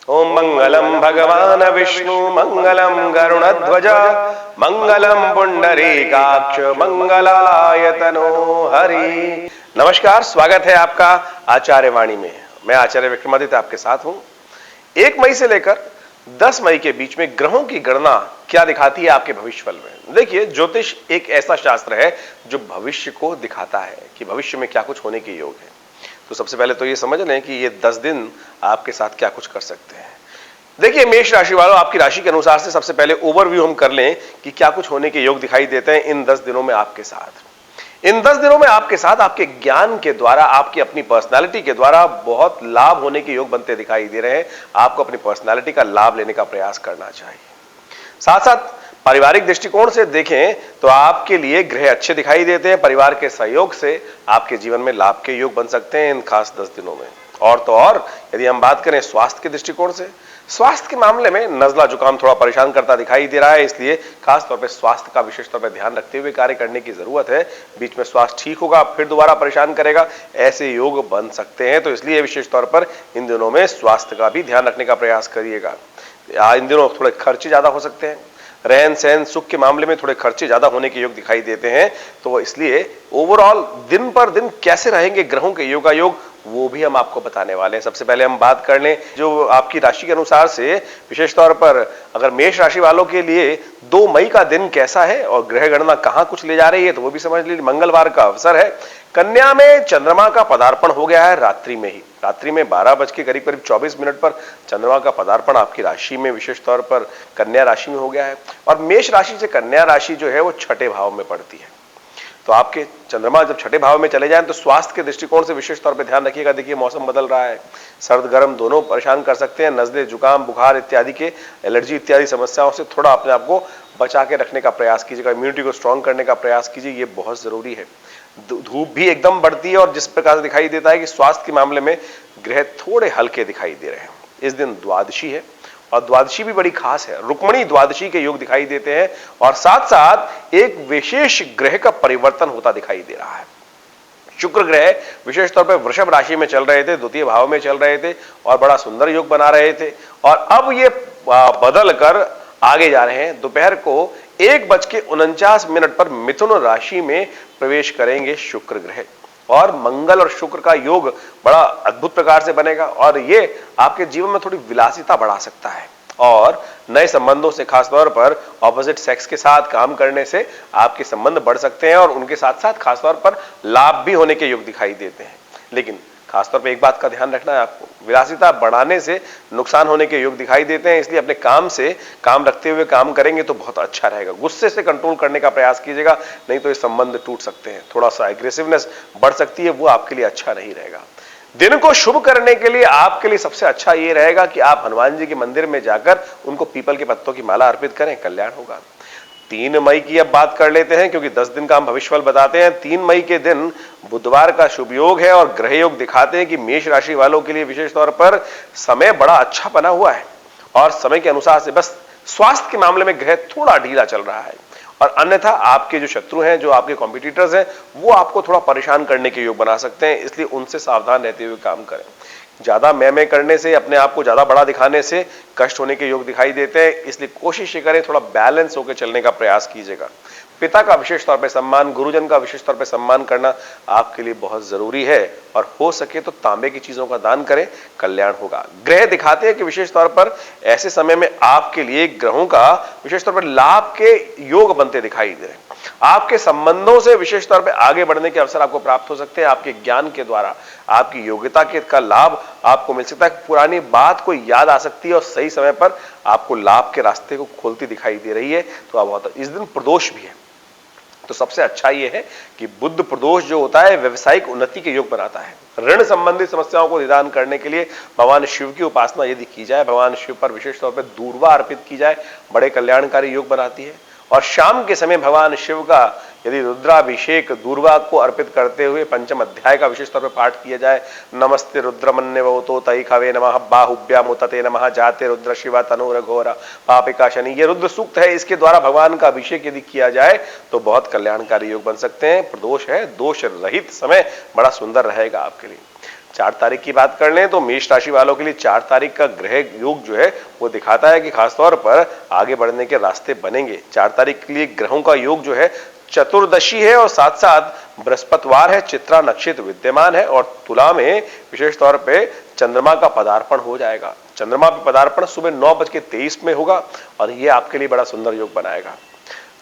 ओम मंगलम भगवान विष्णु मंगलम गरुड़ध्वज मंगलम पुंडरीकाक्ष मंगलायतनो हरि। नमस्कार, स्वागत है आपका आचार्य वाणी में। मैं आचार्य विक्रमादित्य आपके साथ हूं। 1 मई से लेकर 10 मई के बीच में ग्रहों की गणना क्या दिखाती है आपके भविष्यफल में। देखिए, ज्योतिष एक ऐसा शास्त्र है जो भविष्य को दिखाता है कि भविष्य में क्या कुछ होने के योग है। तो सबसे पहले तो ये समझ लें कि ये 10 दिन आपके साथ क्या कुछ कर सकते हैं। देखिए, मेष राशि वालों, आपकी राशि के अनुसार से सबसे पहले ओवरव्यू हम कर लें कि क्या कुछ होने के योग दिखाई देते हैं इन 10 दिनों में आपके साथ। इन 10 दिनों में आपके साथ आपके ज्ञान के द्वारा, आपकी अपनी पर्सनालिटी के द्वारा बहुत लाभ होने के योग बनते दिखाई दे रहे हैं। आपको अपनी पर्सनालिटी का लाभ लेने का प्रयास करना चाहिए। साथ साथ पारिवारिक दृष्टिकोण से देखें तो आपके लिए ग्रह अच्छे दिखाई देते हैं। परिवार के सहयोग से आपके जीवन में लाभ के योग बन सकते हैं इन खास 10 दिनों में। और तो और यदि हम बात करें स्वास्थ्य के दृष्टिकोण से, स्वास्थ्य के मामले में नजला जुकाम थोड़ा परेशान करता दिखाई दे रहा है, इसलिए खास तौर पे स्वास्थ्य का विशेष तौर पे ध्यान रखते हुए कार्य करने की जरूरत है। बीच में स्वास्थ्य ठीक होगा फिर दोबारा परेशान करेगा, ऐसे योग बन सकते हैं। तो इसलिए विशेष तौर पर इन दिनों में स्वास्थ्य का भी ध्यान रखने का प्रयास करिएगा। इन दिनों थोड़े खर्चे ज्यादा हो सकते हैं। रहन सहन सुख के मामले में थोड़े खर्चे ज्यादा होने के योग दिखाई देते हैं। तो इसलिए ओवरऑल दिन पर दिन कैसे रहेंगे ग्रहों के योगायोग, वो भी हम आपको बताने वाले हैं। सबसे पहले हम बात कर लें जो आपकी राशि के अनुसार से, विशेष तौर पर अगर मेष राशि वालों के लिए 2 मई का दिन कैसा है और ग्रह गणना कहां कुछ ले जा रही है, तो वो भी समझ लीजिए। मंगलवार का अवसर है। कन्या में चंद्रमा का पदार्पण हो गया है रात्रि में ही। रात्रि में 12 बज के करीब 24 मिनट पर चंद्रमा का पदार्पण आपकी राशि में, विशेष तौर पर कन्या राशि में हो गया है। और मेष राशि से कन्या राशि जो है वो 6ठे भाव में पड़ती है। तो आपके चंद्रमा जब 6ठे भाव में चले जाएं तो स्वास्थ्य के दृष्टिकोण से विशेष तौर पे ध्यान रखिएगा। देखिए, मौसम बदल रहा है, सर्द गर्म दोनों परेशान कर सकते हैं। नजले जुकाम बुखार इत्यादि के, एलर्जी इत्यादि समस्याओं से थोड़ा अपने आप को बचा के रखने का प्रयास कीजिएगा। इम्यूनिटी को स्ट्रांग करने का प्रयास कीजिए, ये बहुत जरूरी है। धूप भी एकदम बढ़ती है और जिस प्रकार से दिखाई देता है कि स्वास्थ्य के मामले में ग्रह थोड़े हल्के दिखाई दे रहे हैं। इस दिन द्वादशी है और द्वादशी भी बड़ी खास है। रुक्मणी द्वादशी के योग दिखाई देते हैं और साथ साथ एक विशेष ग्रह का परिवर्तन होता दिखाई दे रहा है। शुक्र ग्रह विशेष तौर पर वृषभ राशि में चल रहे थे, द्वितीय भाव में चल रहे थे और बड़ा सुंदर योग बना रहे थे। और अब ये बदल कर आगे जा रहे हैं। दोपहर को 1:49 पर मिथुन राशि में प्रवेश करेंगे शुक्र ग्रह और मंगल और शुक्र का योग बड़ा अद्भुत प्रकार से बनेगा और ये आपके जीवन में थोड़ी विलासिता बढ़ा सकता है। और नए संबंधों से, खासतौर पर ऑपोजिट सेक्स के साथ काम करने से आपके संबंध बढ़ सकते हैं और उनके साथ साथ खासतौर पर लाभ भी होने के योग दिखाई देते हैं। लेकिन खासतौर पर एक बात का ध्यान रखना है आपको, विलासिता बढ़ाने से नुकसान होने के योग दिखाई देते हैं। इसलिए अपने काम से काम रखते हुए काम करेंगे तो बहुत अच्छा रहेगा। गुस्से से कंट्रोल करने का प्रयास कीजिएगा, नहीं तो ये संबंध टूट सकते हैं। थोड़ा सा एग्रेसिवनेस बढ़ सकती है, वो आपके लिए अच्छा नहीं रहेगा। दिन को शुभ करने के लिए आपके लिए सबसे अच्छा ये रहेगा कि आप हनुमान जी के मंदिर में जाकर उनको पीपल के पत्तों की माला अर्पित करें, कल्याण होगा। 3 मई की अब बात कर लेते हैं क्योंकि 10 दिन का हम भविष्यफल बताते हैं। 3 मई के दिन बुधवार का शुभ योग है और ग्रह योग दिखाते हैं कि मेष राशि वालों के लिए विशेष तौर पर समय बड़ा अच्छा बना हुआ है और समय के अनुसार से बस स्वास्थ्य के मामले में ग्रह थोड़ा ढीला चल रहा है और अन्यथा आपके जो शत्रु हैं, जो आपके कॉम्पिटिटर्स हैं, वो आपको थोड़ा परेशान करने के योग बना सकते हैं। इसलिए उनसे सावधान रहते हुए काम करें। ज्यादा मैं करने से, अपने आप को ज्यादा बड़ा दिखाने से कष्ट होने के योग दिखाई देते हैं। इसलिए कोशिश ये करें थोड़ा बैलेंस होकर चलने का प्रयास कीजिएगा। पिता का विशेष तौर पे सम्मान, गुरुजन का विशेष तौर पे सम्मान करना आपके लिए बहुत जरूरी है और हो सके तो तांबे की चीजों का दान करें, कल्याण होगा। ग्रह दिखाते हैं कि विशेष तौर पर ऐसे समय में आपके लिए ग्रहों का विशेष तौर पर लाभ के योग बनते दिखाई दे रहे हैं। आपके संबंधों से विशेष तौर पर आगे बढ़ने के अवसर आपको प्राप्त हो सकते हैं। आपके ज्ञान के द्वारा, आपकी योग्यता के का लाभ आपको मिल सकता है। पुरानी बात को याद आ सकती है और सही समय पर आपको लाभ के रास्ते को खोलती दिखाई दे रही है। तो अब इस दिन प्रदोष भी है, तो सबसे अच्छा यह है कि बुध प्रदोष जो होता है व्यवसायिक उन्नति के योग बनाता है। ऋण संबंधी समस्याओं को निदान करने के लिए भगवान शिव की उपासना यदि की जाए, भगवान शिव पर विशेष तौर पर दूर्वा अर्पित की जाए, बड़े कल्याणकारी योग बनाती है। और शाम के समय भगवान शिव का यदि रुद्राभिषेक दूर्वा को अर्पित करते हुए पंचम अध्याय का विशेष तौर पर पाठ किया जाए, नमस्ते रुद्रमन्यवतो तई खवे नमः बाहुभ्याम उतते नमः जाते रुद्र शिवा तनुर घोरा पापिका शनि, ये रुद्र सूक्त है, इसके द्वारा भगवान का अभिषेक यदि किया जाए तो बहुत कल्याणकारी योग बन सकते हैं। प्रदोष है, दोष रहित समय बड़ा सुंदर रहेगा आपके लिए। 4 तारीख की बात कर लें तो मेष राशि वालों के लिए 4 तारीख का ग्रह योग जो है वो दिखाता है कि खासतौर पर आगे बढ़ने के रास्ते बनेंगे। 4 तारीख के लिए ग्रहों का योग जो है चतुर्दशी है और साथ साथ बृहस्पतिवार है, चित्रा नक्षत्र विद्यमान है और तुला में विशेष तौर पे चंद्रमा का पदार्पण हो जाएगा। चंद्रमा का पदार्पण सुबह 9:23 में होगा और ये आपके लिए बड़ा सुंदर योग बनाएगा।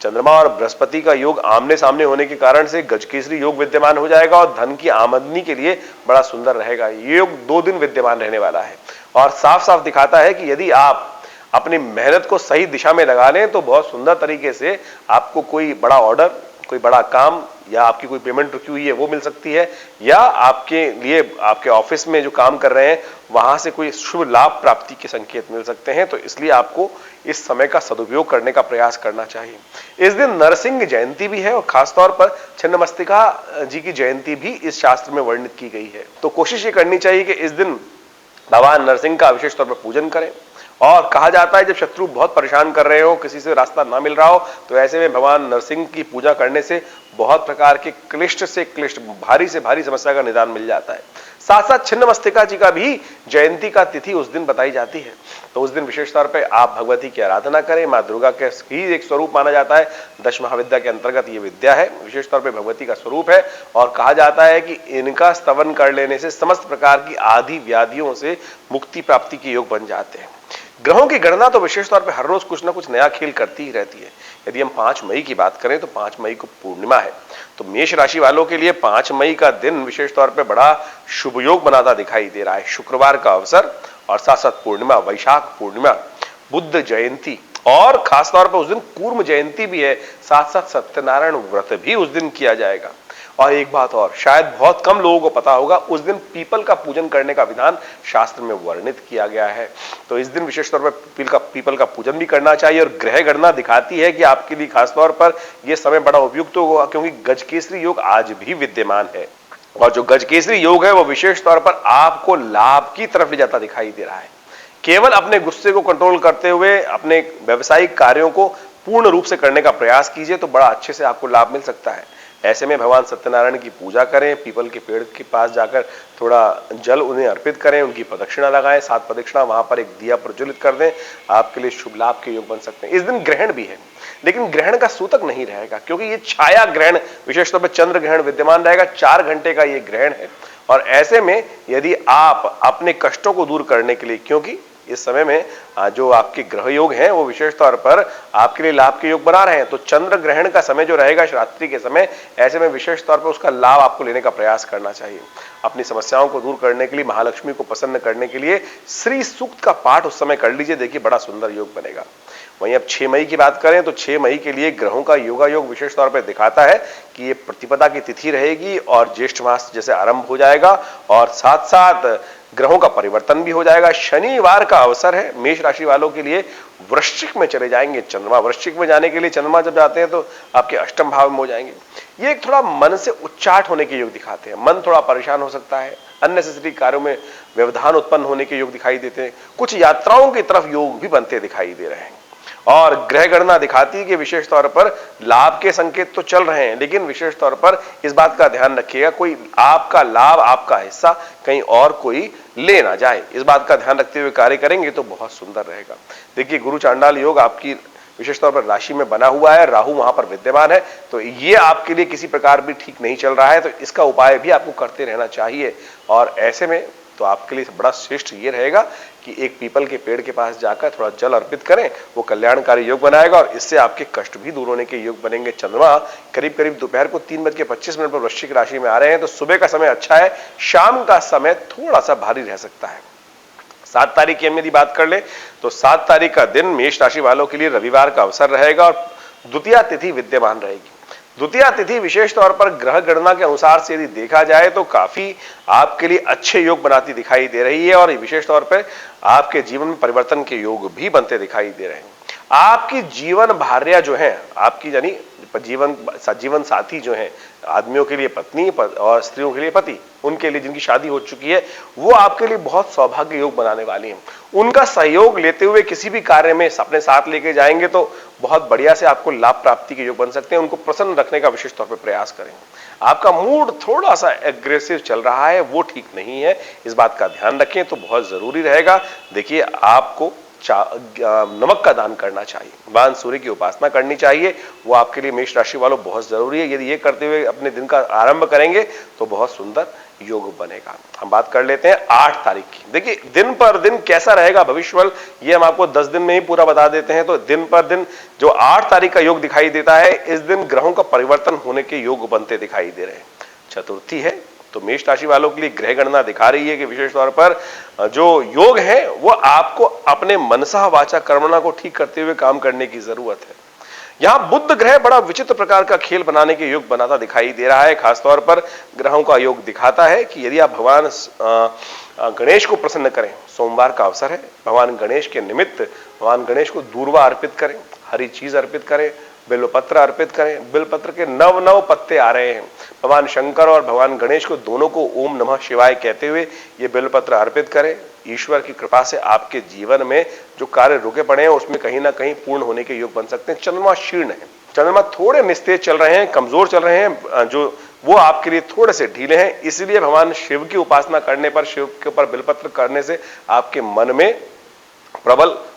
चंद्रमा और बृहस्पति का योग आमने सामने होने के कारण से गजकेसरी योग विद्यमान हो जाएगा और धन की आमदनी के लिए बड़ा सुंदर रहेगा। ये योग 2 दिन विद्यमान रहने वाला है और साफ साफ दिखाता है कि यदि आप अपनी मेहनत को सही दिशा में लगा लें तो बहुत सुंदर तरीके से आपको कोई बड़ा ऑर्डर, कोई बड़ा काम या आपकी कोई पेमेंट रुकी हुई है वो मिल सकती है या आपके लिए आपके ऑफिस में जो काम कर रहे हैं वहां से कोई शुभ लाभ प्राप्ति के संकेत मिल सकते हैं। तो इसलिए आपको इस समय का सदुपयोग करने का प्रयास करना चाहिए। इस दिन नरसिंह जयंती भी है और खासतौर पर छिन्नमस्तिका जी की जयंती भी इस शास्त्र में वर्णित की गई है। तो कोशिश ये करनी चाहिए कि इस दिन भगवान नरसिंह का विशेष तौर पर पूजन करें। और कहा जाता है जब शत्रु बहुत परेशान कर रहे हो, किसी से रास्ता ना मिल रहा हो, तो ऐसे में भगवान नरसिंह की पूजा करने से बहुत प्रकार के क्लिष्ट से क्लिष्ट, भारी से भारी समस्या का निदान मिल जाता है। साथ साथ छिन्नमस्तिका जी का भी जयंती का तिथि उस दिन बताई जाती है। तो उस दिन विशेष तौर पर आप भगवती की आराधना करें। माँ दुर्गा के ही एक स्वरूप माना जाता है। 10 महाविद्या के अंतर्गत ये विद्या है, विशेष तौर पर भगवती का स्वरूप है और कहा जाता है कि इनका स्तवन कर लेने से समस्त प्रकार की आदि व्याधियों से मुक्ति प्राप्ति के योग बन जाते हैं। ग्रहों की गणना तो विशेष तौर पे हर रोज कुछ ना कुछ नया खेल करती ही रहती है। यदि हम 5 मई की बात करें तो 5 मई को पूर्णिमा है। तो मेष राशि वालों के लिए 5 मई का दिन विशेष तौर पे बड़ा शुभ योग बनाता दिखाई दे रहा है। शुक्रवार का अवसर और साथ साथ पूर्णिमा, वैशाख पूर्णिमा, बुद्ध जयंती और खासतौर पर उस दिन कूर्म जयंती भी है। साथ साथ सत्यनारायण व्रत भी उस दिन किया जाएगा। और एक बात और, शायद बहुत कम लोगों को पता होगा, उस दिन पीपल का पूजन करने का विधान शास्त्र में वर्णित किया गया है। तो इस दिन विशेष तौर पर पीपल का पूजन भी करना चाहिए। और ग्रह गणना दिखाती है कि आपके लिए खासतौर पर यह समय बड़ा उपयुक्त होगा क्योंकि गजकेसरी योग आज भी विद्यमान है और जो गजकेसरी योग है वो विशेष तौर पर आपको लाभ की तरफ ले जाता दिखाई दे रहा है। केवल अपने गुस्से को कंट्रोल करते हुए अपने व्यावसायिक कार्यों को पूर्ण रूप से करने का प्रयास कीजिए तो बड़ा अच्छे से आपको लाभ मिल सकता है। ऐसे में भगवान सत्यनारायण की पूजा करें, पीपल के पेड़ के पास जाकर थोड़ा जल उन्हें अर्पित करें, उनकी प्रदक्षिणा लगाएं, 7 प्रदक्षिणा वहां पर एक दिया प्रज्वलित कर दें। आपके लिए शुभ लाभ के योग बन सकते हैं। इस दिन ग्रहण भी है लेकिन ग्रहण का सूतक नहीं रहेगा क्योंकि ये छाया ग्रहण, विशेष तौर पर चंद्र ग्रहण विद्यमान रहेगा। 4 घंटे का ये ग्रहण है और ऐसे में यदि आप अपने कष्टों को दूर करने के लिए, क्योंकि इस समय में जो आपके ग्रह योग हैं वो विशेष तौर पर आपके लिए लाभ के योग बना रहे हैं। तो चंद्र ग्रहण का समय जो रहेगा रात्रि के समय, ऐसे में विशेष तौर पर उसका लाभ आपको लेने का प्रयास करना चाहिए। अपनी समस्याओं को दूर करने के लिए, महालक्ष्मी को प्रसन्न करने के लिए श्री सूक्त का पाठ उस समय कर लीजिए, देखिए बड़ा सुंदर योग बनेगा। वहीं अब 6 मई की बात करें तो 6 मई के लिए ग्रहों का योगा योग विशेष तौर पर दिखाता है कि ये प्रतिपदा की तिथि रहेगी और ज्येष्ठ मास जैसे आरंभ हो जाएगा और साथ साथ ग्रहों का परिवर्तन भी हो जाएगा। शनिवार का अवसर है। मेष राशि वालों के लिए वृश्चिक में चले जाएंगे चंद्रमा। वृश्चिक में जाने के लिए चंद्रमा जब जाते हैं तो आपके अष्टम भाव में हो जाएंगे। ये एक थोड़ा मन से उच्चाट होने के योग दिखाते हैं। मन थोड़ा परेशान हो सकता है, अननेसेसरी कार्यों में व्यवधान उत्पन्न होने के योग दिखाई देते हैं। कुछ यात्राओं की तरफ योग भी बनते दिखाई दे रहे हैं और ग्रह गणना दिखाती है कि विशेष तौर पर लाभ के संकेत तो चल रहे हैं लेकिन विशेष तौर पर इस बात का ध्यान रखिएगा कोई आपका लाभ, आपका हिस्सा कहीं और कोई ले ना जाए। इस बात का ध्यान रखते हुए कार्य करेंगे तो बहुत सुंदर रहेगा। देखिए गुरु चांडाल योग आपकी विशेष तौर पर राशि में बना हुआ है, राहु वहां पर विद्यमान है, तो ये आपके लिए किसी प्रकार भी ठीक नहीं चल रहा है। तो इसका उपाय भी आपको करते रहना चाहिए और ऐसे में तो आपके लिए बड़ा श्रेष्ठ ये रहेगा कि एक पीपल के पेड़ के पास जाकर थोड़ा जल अर्पित करें, वो कल्याणकारी योग बनाएगा और इससे आपके कष्ट भी दूर होने के योग बनेंगे। चंद्रमा करीब करीब दोपहर को 3:25 पर वृश्चिक राशि में आ रहे हैं तो सुबह का समय अच्छा है, शाम का समय थोड़ा सा भारी रह सकता है। 7 तारीख की हम यदि बात कर ले तो 7 तारीख का दिन मेष राशि वालों के लिए रविवार का अवसर रहेगा और द्वितीया तिथि विद्यमान रहेगी। द्वितीया तिथि विशेष तौर पर ग्रह गणना के अनुसार से यदि देखा जाए तो काफी आपके लिए अच्छे योग बनाती दिखाई दे रही है और विशेष तौर पर आपके जीवन में परिवर्तन के योग भी बनते दिखाई दे रहे हैं। आपकी जीवन भार्या जो है, आपकी यानी जीवन साथी जो है, आदमियों के लिए पत्नी और स्त्रियों के लिए पति, उनके लिए जिनकी शादी हो चुकी है, वो आपके लिए बहुत सौभाग्य योग बनाने वाली हैं। उनका सहयोग लेते हुए किसी भी कार्य में अपने साथ लेके जाएंगे तो बहुत बढ़िया से आपको लाभ प्राप्ति के योग बन सकते हैं। उनको प्रसन्न रखने का विशेष तौर पर प्रयास करें। आपका मूड थोड़ा सा एग्रेसिव चल रहा है, वो ठीक नहीं है, इस बात का ध्यान रखें तो बहुत जरूरी रहेगा। देखिए, आपको नमक का दान करना चाहिए, भगवान सूर्य की उपासना करनी चाहिए, वो आपके लिए मेष राशि वालों बहुत जरूरी है। यदि ये करते हुए अपने दिन का आरंभ करेंगे तो बहुत सुंदर योग बनेगा। हम बात कर लेते हैं 8 तारीख की। देखिए, दिन पर दिन कैसा रहेगा भविष्यफल, ये हम आपको 10 दिन में ही पूरा बता देते हैं। तो दिन पर दिन जो 8 तारीख का योग दिखाई देता है, इस दिन ग्रहों का परिवर्तन होने के योग बनते दिखाई दे रहे हैं। चतुर्थी है, तो मेष राशि वालों के लिए ग्रह गणना दिखा रही है कि विशेष तौर पर जो योग है वो आपको अपने मनसा वाचा कर्मणा को ठीक करते हुए काम करने की जरूरत है। यहां बुध ग्रह बड़ा विचित्र प्रकार का खेल बनाने के योग बनाता दिखाई दे रहा है। खासतौर पर ग्रहों का योग दिखाता है कि यदि आप भगवान गणेश को प्रसन्न करें, सोमवार का अवसर है, भगवान गणेश के निमित्त भगवान गणेश को दूर्वा अर्पित करें, हरी चीज अर्पित करें, बिल्वपत्र अर्पित करें। बिल्वपत्र के नव पत्ते आ रहे हैं। भगवान शंकर और भगवान गणेश को दोनों को ओम नमः शिवाय कहते हुए ये बिल्वपत्र अर्पित करें। ईश्वर की कृपा से आपके जीवन में जो कार्य रुके पड़े हैं उसमें कहीं ना कहीं पूर्ण होने के योग बन सकते हैं। चंद्रमा शीर्ण है, चंद्रमा थोड़े निस्तेज चल रहे हैं, कमजोर चल रहे हैं, जो वो आपके लिए थोड़े से ढीले हैं। इसलिए भगवान शिव की उपासना करने पर, शिव के ऊपर बिल्वपत्र करने से आपके मन में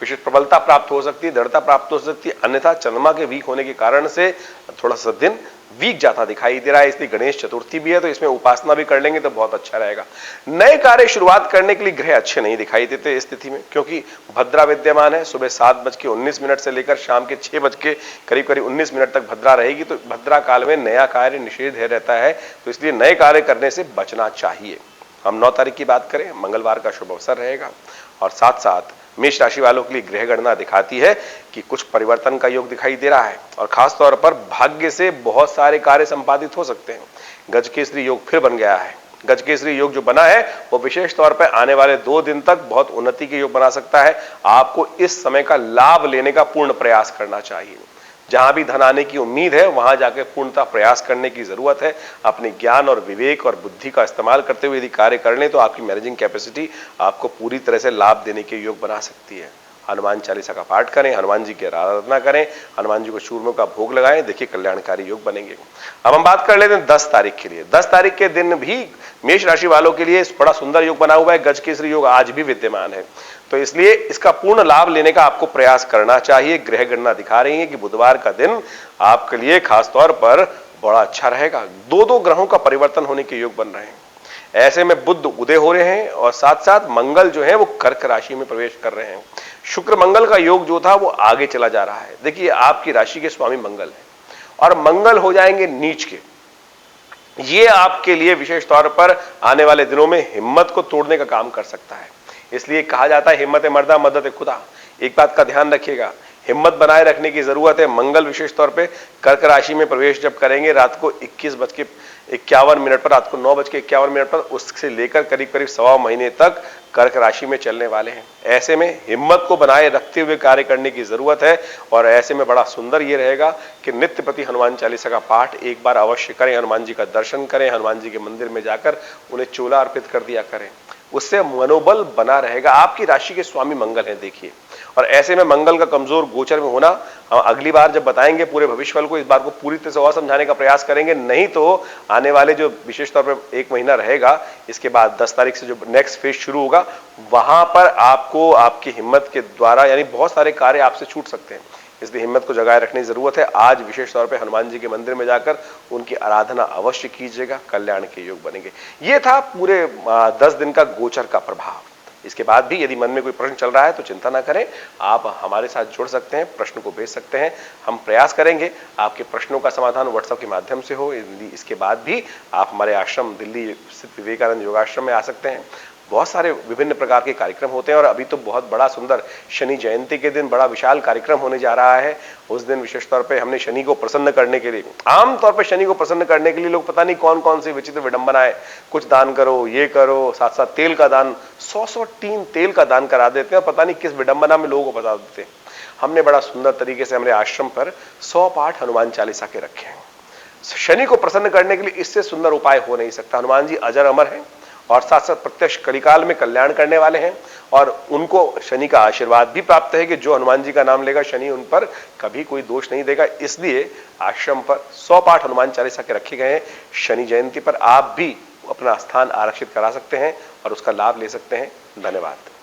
विशेष प्रबलता प्राप्त हो सकती है, दृढ़ता प्राप्त हो सकती है। अन्यथा चंद्रमा के वीक होने के कारण से थोड़ा सा दिन वीक जाता दिखाई दे रहा है। इसलिए गणेश चतुर्थी भी है, तो इसमें उपासना भी कर लेंगे तो बहुत अच्छा रहेगा। नए कार्य शुरुआत करने के लिए ग्रह अच्छे नहीं दिखाई देते इस स्थिति में, क्योंकि भद्रा विद्यमान है। सुबह 7:19 से लेकर शाम के 6 के करीब 19 तक भद्रा रहेगी। तो भद्रा काल में नया कार्य निषेध रहता है, तो इसलिए नए कार्य करने से बचना चाहिए। हम 9 तारीख की बात करें, मंगलवार का शुभ अवसर रहेगा। और साथ साथ मेष राशि वालों के लिए ग्रह गणना दिखाती है कि कुछ परिवर्तन का योग दिखाई दे रहा है और खास तौर पर भाग्य से बहुत सारे कार्य संपादित हो सकते हैं। गजकेसरी योग फिर बन गया है। गजकेसरी योग जो बना है वो विशेष तौर पर आने वाले 2 दिन तक बहुत उन्नति के योग बना सकता है। आपको इस समय का लाभ लेने का पूर्ण प्रयास करना चाहिए। जहां भी धन आने की उम्मीद है वहां जाकर पूर्णतः प्रयास करने की जरूरत है। अपने ज्ञान और विवेक और बुद्धि का इस्तेमाल करते हुए यदि कार्य कर लें तो आपकी मैनेजिंग कैपेसिटी आपको पूरी तरह से लाभ देने के योग बना सकती है। हनुमान चालीसा का पाठ करें, हनुमान जी की आराधना करें, हनुमान जी को चूरमों का भोग लगाएं, देखिए कल्याणकारी योग बनेंगे। अब हम बात कर लेते हैं 10 तारीख के लिए। 10 तारीख के दिन भी मेष राशि वालों के लिए बड़ा सुंदर योग बना हुआ है। गजकेसरी योग आज भी विद्यमान है, तो इसलिए इसका पूर्ण लाभ लेने का आपको प्रयास करना चाहिए। ग्रह गणना दिखा रही है कि बुधवार का दिन आपके लिए खासतौर पर बड़ा अच्छा रहेगा। 2 ग्रहों का परिवर्तन होने के योग बन रहे हैं। ऐसे में बुध उदय हो रहे हैं और साथ साथ मंगल जो है वो कर्क राशि में प्रवेश कर रहे हैं। शुक्र मंगल का योग जो था वो आगे चला जा रहा है। देखिए, आपकी राशि के स्वामी मंगल है और मंगल हो जाएंगे नीच के। ये आपके लिए विशेष तौर पर आने वाले दिनों में हिम्मत को तोड़ने का काम कर सकता है। इसलिए कहा जाता है हिम्मत मर्दा मदद खुदा। एक बात का ध्यान रखिएगा, हिम्मत बनाए रखने की जरूरत है। मंगल विशेष तौर पे कर्क राशि में प्रवेश जब करेंगे रात को 21:51 पर, रात को 9:51 पर, उससे लेकर करीब 1.25 महीने तक कर्क राशि में चलने वाले हैं। ऐसे में हिम्मत को बनाए रखते हुए कार्य करने की जरूरत है। और ऐसे में बड़ा सुंदर ये रहेगा कि नित्य प्रति हनुमान चालीसा का पाठ एक बार अवश्य करें, हनुमान जी का दर्शन करें, हनुमान जी के मंदिर में जाकर उन्हें चोला अर्पित कर दिया करें। उससे मनोबल बना रहेगा। आपकी राशि के स्वामी मंगल हैं देखिए, और ऐसे में मंगल का कमजोर गोचर में होना हम अगली बार जब बताएंगे पूरे भविष्यफल को, इस बार को पूरी तरह से और समझाने का प्रयास करेंगे। नहीं तो आने वाले जो विशेष तौर पर 1 महीना रहेगा, इसके बाद 10 तारीख से जो नेक्स्ट फेज शुरू होगा, वहां पर आपको आपकी हिम्मत के द्वारा यानी बहुत सारे कार्य आपसे छूट सकते हैं। इसलिए हिम्मत को जगाए रखने की जरूरत है। आज विशेष तौर पे हनुमान जी के मंदिर में जाकर उनकी आराधना अवश्य कीजिएगा, कल्याण के योग बनेंगे। ये था पूरे 10 दिन का गोचर का प्रभाव। इसके बाद भी यदि मन में कोई प्रश्न चल रहा है तो चिंता ना करें, आप हमारे साथ जुड़ सकते हैं, प्रश्न को भेज सकते हैं। हम प्रयास करेंगे आपके प्रश्नों का समाधान व्हाट्सएप के माध्यम से हो। इसके बाद भी आप हमारे आश्रम दिल्ली स्थित विवेकानंद योगाश्रम में आ सकते हैं। बहुत सारे विभिन्न प्रकार के कार्यक्रम होते हैं और अभी तो बहुत बड़ा सुंदर शनि जयंती के दिन बड़ा विशाल कार्यक्रम होने जा रहा है। उस दिन विशेष तौर पे हमने शनि को प्रसन्न करने के लिए, आमतौर पे शनि को प्रसन्न करने के लिए लोग पता नहीं कौन कौन सी विचित्र विडंबनाएं, कुछ दान करो, ये करो, साथ साथ तेल का दान, 100 टीन तेल का दान करा देते हैं और पता नहीं किस विडंबना में लोगों को बता देते हैं। हमने बड़ा सुंदर तरीके से हमारे आश्रम पर 100 पाठ हनुमान चालीसा के रखे हैं। शनि को प्रसन्न करने के लिए इससे सुंदर उपाय हो नहीं सकता। हनुमान जी अजर अमर हैं और साथ साथ प्रत्यक्ष कलिकाल में कल्याण करने वाले हैं और उनको शनि का आशीर्वाद भी प्राप्त है कि जो हनुमान जी का नाम लेगा शनि उन पर कभी कोई दोष नहीं देगा। इसलिए आश्रम पर 100 पाठ हनुमान चालीसा के रखे गए हैं। शनि जयंती पर आप भी अपना स्थान आरक्षित करा सकते हैं और उसका लाभ ले सकते हैं। धन्यवाद।